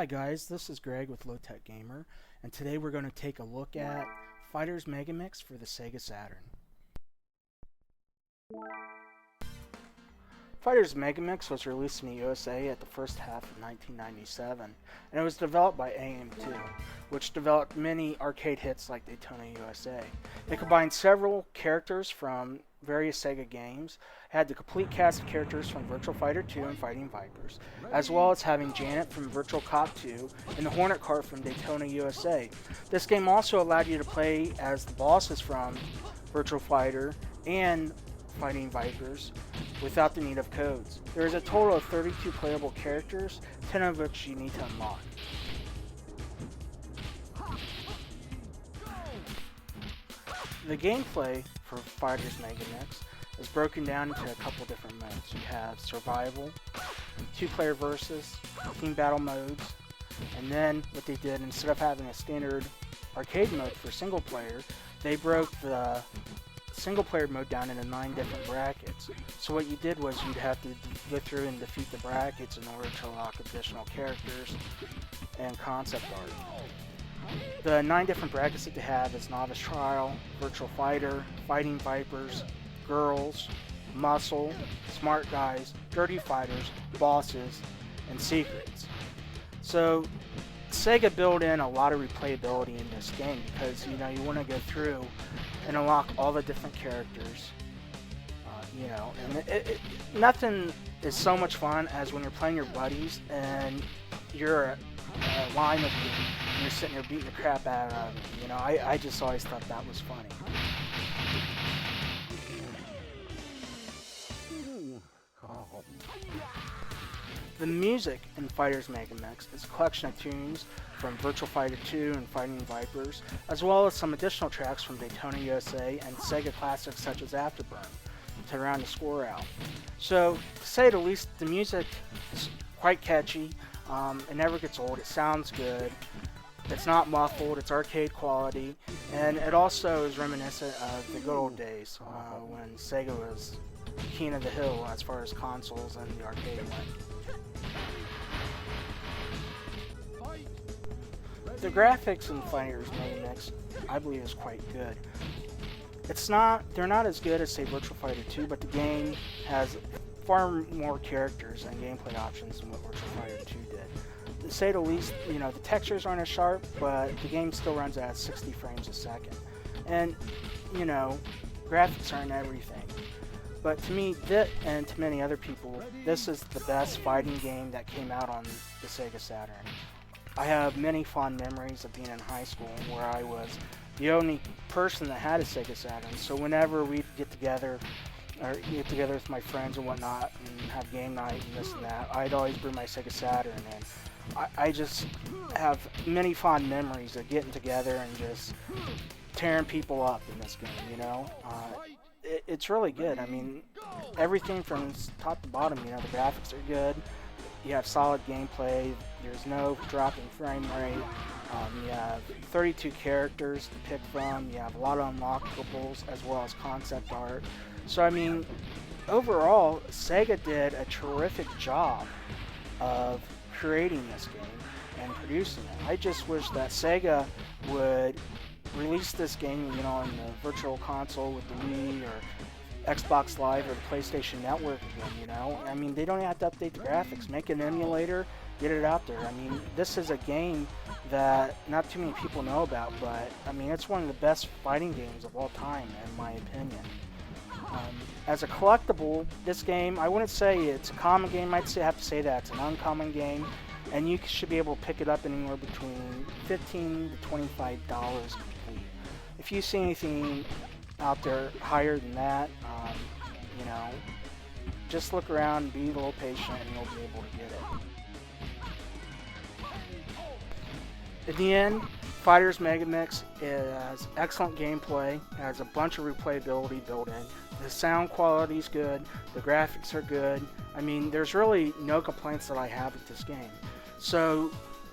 Hi guys, this is Greg with Low Tech Gamer, and today we're going to take a look at Fighter's Megamix for the Sega Saturn. Fighter's Megamix was released in the USA at the first half of 1997, and it was developed by AM2, which developed many arcade hits like Daytona USA. It combined several characters from various Sega games, had the complete cast of characters from Virtua Fighter 2 and Fighting Vipers, as well as having Janet from Virtual Cop 2 and the Hornet Cart from Daytona USA. This game also allowed you to play as the bosses from Virtual Fighter and Fighting Vipers without the need of codes. There is a total of 32 playable characters, 10 of which you need to unlock. The gameplay for Fighter's Megamix is broken down into a couple different modes. You have survival, 2-player versus, team battle modes, and then what they did, instead of having a standard arcade mode for single player, they broke the single player mode down into 9 different brackets. So what you did was you'd have to go through and defeat the brackets in order to unlock additional characters and concept art. The 9 different brackets that they have is Novice Trial, Virtual Fighter, Fighting Vipers, Girls, Muscle, Smart Guys, Dirty Fighters, Bosses, and Secrets. So Sega built in a lot of replayability in this game because you want to go through and unlock all the different characters. And nothing is so much fun as when you're playing your buddies and you're a line of you and you're sitting there beating the crap out of them. I just always thought that was funny. The music in Fighter's Megamix is a collection of tunes from Virtua Fighter 2 and Fighting Vipers, as well as some additional tracks from Daytona USA and Sega classics such as Afterburn to round the score out. So, to say the least, the music is quite catchy. It never gets old. It sounds good. It's not muffled. It's arcade quality, and it also is reminiscent of the good old days when Sega was king of the hill as far as consoles and the arcade went. The graphics in Fighter's Megamix, I believe, is quite good. They're not as good as, say, Virtua Fighter 2, but the game has far more characters and gameplay options than what Virtua Fighter 2 did. To say the least, the textures aren't as sharp, but the game still runs at 60 frames a second. And, graphics aren't everything. But to me, and to many other people, this is the best fighting game that came out on the Sega Saturn. I have many fond memories of being in high school where I was the only person that had a Sega Saturn. So whenever we'd get together with my friends and whatnot and have game night and this and that, I'd always bring my Sega Saturn, and I just have many fond memories of getting together and just tearing people up in this game, It's really good. I mean, everything from top to bottom, the graphics are good. You have solid gameplay. There's no drop in frame rate. You have 32 characters to pick from. You have a lot of unlockables as well as concept art. So, I mean, overall, Sega did a terrific job of creating this game and producing it. I just wish that Sega would release this game, on the Virtual Console with the Wii or Xbox Live or the PlayStation Network again, I mean, they don't have to update the graphics. Make an emulator, get it out there. I mean, this is a game that not too many people know about, but, I mean, it's one of the best fighting games of all time, in my opinion. As a collectible, this game, I wouldn't say it's a common game. I'd have to say that it's an uncommon game, and you should be able to pick it up anywhere between $15 to $25 complete. If you see anything out there higher than that, just look around, be a little patient, and you'll be able to get it. In the end, Fighter's Megamix has excellent gameplay, has a bunch of replayability built in. The sound quality is good, the graphics are good. I mean, there's really no complaints that I have with this game. So,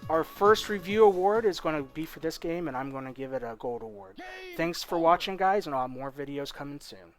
our first review award is going to be for this game, and I'm going to give it a gold award. Thanks for watching, guys, and I'll have more videos coming soon.